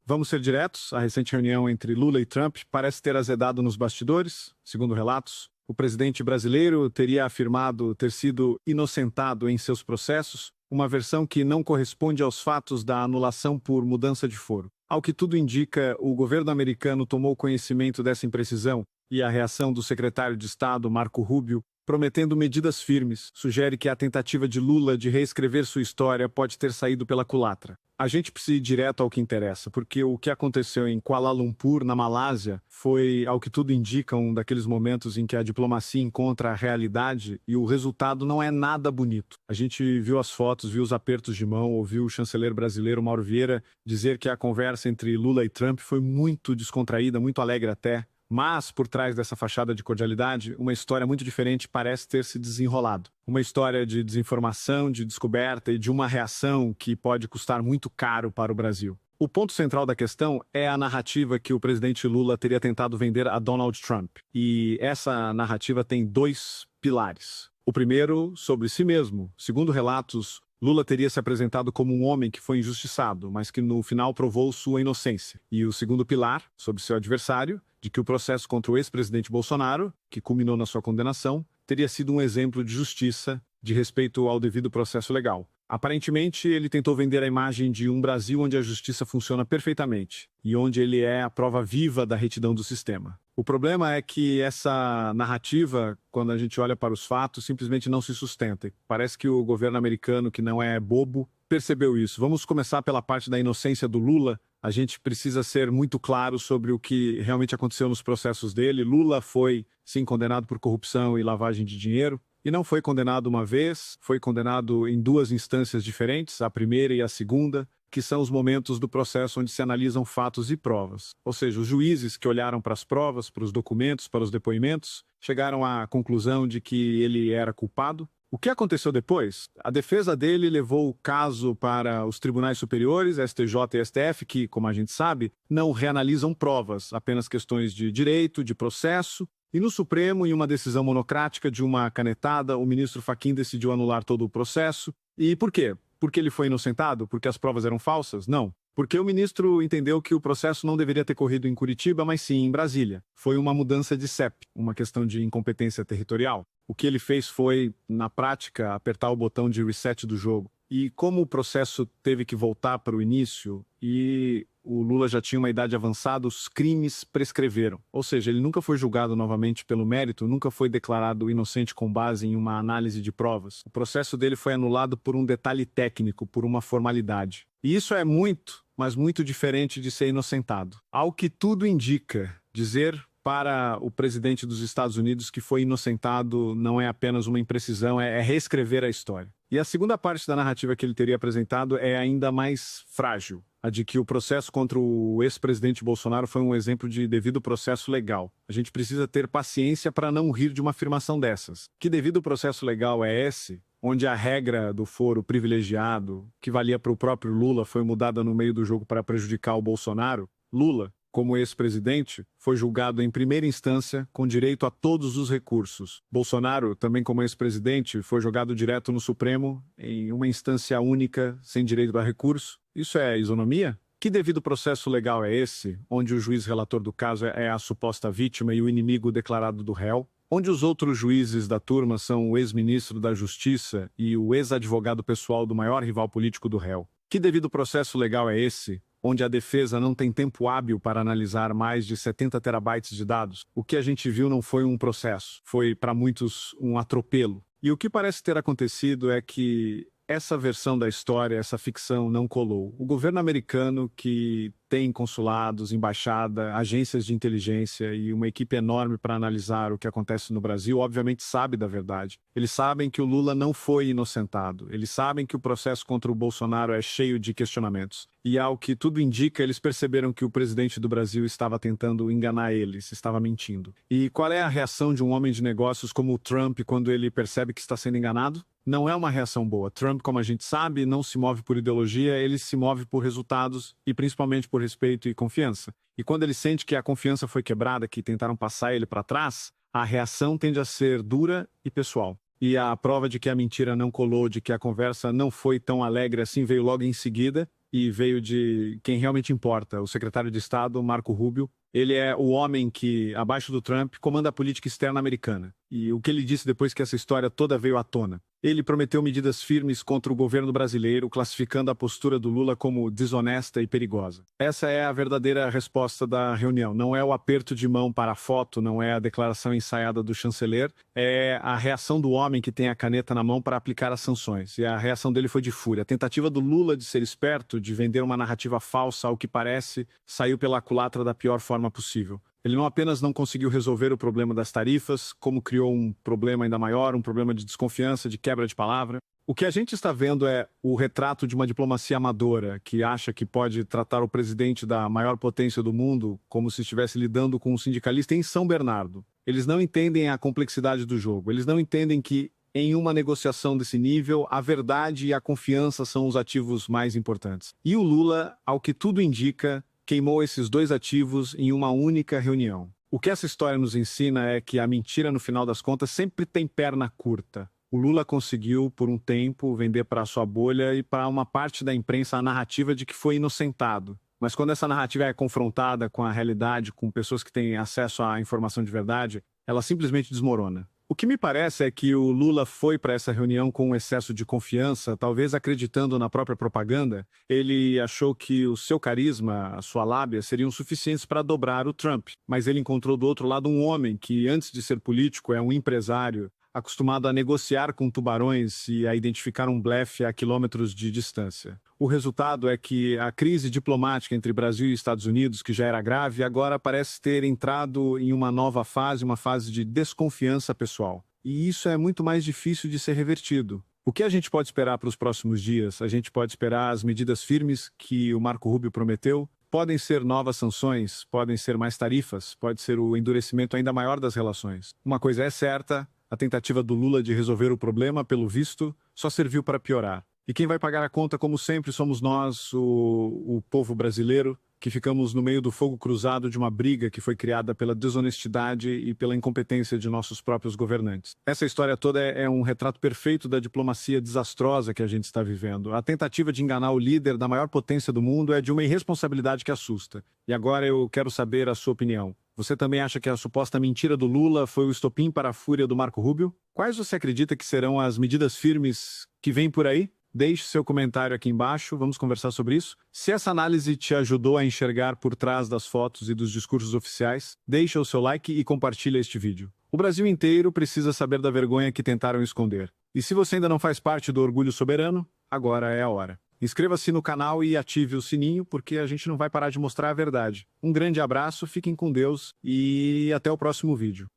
Vamos ser diretos, a recente reunião entre Lula e Trump parece ter azedado nos bastidores, segundo relatos. O presidente brasileiro teria afirmado ter sido inocentado em seus processos, uma versão que não corresponde aos fatos da anulação por mudança de foro. Ao que tudo indica, o governo americano tomou conhecimento dessa imprecisão e a reação do secretário de Estado, Marco Rubio, prometendo medidas firmes, sugere que a tentativa de Lula de reescrever sua história pode ter saído pela culatra. A gente precisa ir direto ao que interessa, porque o que aconteceu em Kuala Lumpur, na Malásia, foi, ao que tudo indica, um daqueles momentos em que a diplomacia encontra a realidade e o resultado não é nada bonito. A gente viu as fotos, viu os apertos de mão, ouviu o chanceler brasileiro Mauro Vieira dizer que a conversa entre Lula e Trump foi muito descontraída, muito alegre até. Mas, por trás dessa fachada de cordialidade, uma história muito diferente parece ter se desenrolado. Uma história de desinformação, de descoberta e de uma reação que pode custar muito caro para o Brasil. O ponto central da questão é a narrativa que o presidente Lula teria tentado vender a Donald Trump. E essa narrativa tem dois pilares. O primeiro, sobre si mesmo. Segundo relatos, Lula teria se apresentado como um homem que foi injustiçado, mas que no final provou sua inocência. E o segundo pilar, sobre seu adversário, de que o processo contra o ex-presidente Bolsonaro, que culminou na sua condenação, teria sido um exemplo de justiça, de respeito ao devido processo legal. Aparentemente, ele tentou vender a imagem de um Brasil onde a justiça funciona perfeitamente e onde ele é a prova viva da retidão do sistema. O problema é que essa narrativa, quando a gente olha para os fatos, simplesmente não se sustenta. Parece que o governo americano, que não é bobo, percebeu isso. Vamos começar pela parte da inocência do Lula. A gente precisa ser muito claro sobre o que realmente aconteceu nos processos dele. Lula foi, sim, condenado por corrupção e lavagem de dinheiro. E não foi condenado uma vez, foi condenado em duas instâncias diferentes, a primeira e a segunda, que são os momentos do processo onde se analisam fatos e provas. Ou seja, os juízes que olharam para as provas, para os documentos, para os depoimentos, chegaram à conclusão de que ele era culpado. O que aconteceu depois? A defesa dele levou o caso para os tribunais superiores, STJ e STF, que, como a gente sabe, não reanalisam provas, apenas questões de direito, de processo. E no Supremo, em uma decisão monocrática de uma canetada, o ministro Fachin decidiu anular todo o processo. E por quê? Porque ele foi inocentado? Porque as provas eram falsas? Não. Porque o ministro entendeu que o processo não deveria ter corrido em Curitiba, mas sim em Brasília. Foi uma mudança de CEP, uma questão de incompetência territorial. O que ele fez foi, na prática, apertar o botão de reset do jogo. E como o processo teve que voltar para o início e o Lula já tinha uma idade avançada, os crimes prescreveram. Ou seja, ele nunca foi julgado novamente pelo mérito, nunca foi declarado inocente com base em uma análise de provas. O processo dele foi anulado por um detalhe técnico, por uma formalidade. E isso é muito, mas muito diferente de ser inocentado. Ao que tudo indica, dizer para o presidente dos Estados Unidos que foi inocentado não é apenas uma imprecisão, é reescrever a história. E a segunda parte da narrativa que ele teria apresentado é ainda mais frágil, a de que o processo contra o ex-presidente Bolsonaro foi um exemplo de devido processo legal. A gente precisa ter paciência para não rir de uma afirmação dessas. Que devido processo legal é esse, onde a regra do foro privilegiado, que valia para o próprio Lula, foi mudada no meio do jogo para prejudicar o Bolsonaro? Lula, como ex-presidente, foi julgado em primeira instância com direito a todos os recursos. Bolsonaro, também como ex-presidente, foi jogado direto no Supremo em uma instância única, sem direito a recurso. Isso é isonomia? Que devido processo legal é esse, onde o juiz relator do caso é a suposta vítima e o inimigo declarado do réu? Onde os outros juízes da turma são o ex-ministro da Justiça e o ex-advogado pessoal do maior rival político do réu? Que devido processo legal é esse, onde a defesa não tem tempo hábil para analisar mais de 70 terabytes de dados? O que a gente viu não foi um processo, foi para muitos um atropelo. E o que parece ter acontecido é que essa versão da história, essa ficção não colou. O governo americano, que tem consulados, embaixada, agências de inteligência e uma equipe enorme para analisar o que acontece no Brasil, obviamente sabe da verdade. Eles sabem que o Lula não foi inocentado. Eles sabem que o processo contra o Bolsonaro é cheio de questionamentos. E ao que tudo indica, eles perceberam que o presidente do Brasil estava tentando enganar eles, estava mentindo. E qual é a reação de um homem de negócios como o Trump quando ele percebe que está sendo enganado? Não é uma reação boa. Trump, como a gente sabe, não se move por ideologia, ele se move por resultados e principalmente por respeito e confiança. E quando ele sente que a confiança foi quebrada, que tentaram passar ele para trás, a reação tende a ser dura e pessoal. E a prova de que a mentira não colou, de que a conversa não foi tão alegre assim, veio logo em seguida. e veio de quem realmente importa, o secretário de Estado, Marco Rubio. Ele é o homem que, abaixo do Trump, comanda a política externa americana. E o que ele disse depois que essa história toda veio à tona? Ele prometeu medidas firmes contra o governo brasileiro, classificando a postura do Lula como desonesta e perigosa. Essa é a verdadeira resposta da reunião. Não é o aperto de mão para a foto, não é a declaração ensaiada do chanceler, é a reação do homem que tem a caneta na mão para aplicar as sanções. E a reação dele foi de fúria. A tentativa do Lula de ser esperto, de vender uma narrativa falsa, ao que parece, saiu pela culatra da pior forma possível. Ele não apenas não conseguiu resolver o problema das tarifas, como criou um problema ainda maior, um problema de desconfiança, de quebra de palavra. O que a gente está vendo é o retrato de uma diplomacia amadora, que acha que pode tratar o presidente da maior potência do mundo como se estivesse lidando com um sindicalista em São Bernardo. Eles não entendem a complexidade do jogo, eles não entendem que em uma negociação desse nível, a verdade e a confiança são os ativos mais importantes. E o Lula, ao que tudo indica, queimou esses dois ativos em uma única reunião. O que essa história nos ensina é que a mentira, no final das contas, sempre tem perna curta. O Lula conseguiu, por um tempo, vender para a sua bolha e para uma parte da imprensa a narrativa de que foi inocentado. Mas quando essa narrativa é confrontada com a realidade, com pessoas que têm acesso à informação de verdade, ela simplesmente desmorona. O que me parece é que o Lula foi para essa reunião com um excesso de confiança, talvez acreditando na própria propaganda. Ele achou que o seu carisma, a sua lábia, seriam suficientes para dobrar o Trump. Mas ele encontrou do outro lado um homem que, antes de ser político, é um empresário, acostumado a negociar com tubarões e a identificar um blefe a quilômetros de distância. O resultado é que a crise diplomática entre Brasil e Estados Unidos, que já era grave, agora parece ter entrado em uma nova fase, uma fase de desconfiança pessoal. E isso é muito mais difícil de ser revertido. O que a gente pode esperar para os próximos dias? A gente pode esperar as medidas firmes que o Marco Rubio prometeu. Podem ser novas sanções, podem ser mais tarifas, pode ser o endurecimento ainda maior das relações. Uma coisa é certa: a tentativa do Lula de resolver o problema, pelo visto, só serviu para piorar. E quem vai pagar a conta, como sempre, somos nós, o povo brasileiro, que ficamos no meio do fogo cruzado de uma briga que foi criada pela desonestidade e pela incompetência de nossos próprios governantes. Essa história toda é um retrato perfeito da diplomacia desastrosa que a gente está vivendo. A tentativa de enganar o líder da maior potência do mundo é de uma irresponsabilidade que assusta. E agora eu quero saber a sua opinião. Você também acha que a suposta mentira do Lula foi o estopim para a fúria do Marco Rubio? Quais você acredita que serão as medidas firmes que vêm por aí? Deixe seu comentário aqui embaixo, vamos conversar sobre isso. Se essa análise te ajudou a enxergar por trás das fotos e dos discursos oficiais, deixa o seu like e compartilha este vídeo. O Brasil inteiro precisa saber da vergonha que tentaram esconder. E se você ainda não faz parte do Orgulho Soberano, agora é a hora. Inscreva-se no canal e ative o sininho, porque a gente não vai parar de mostrar a verdade. Um grande abraço, fiquem com Deus e até o próximo vídeo.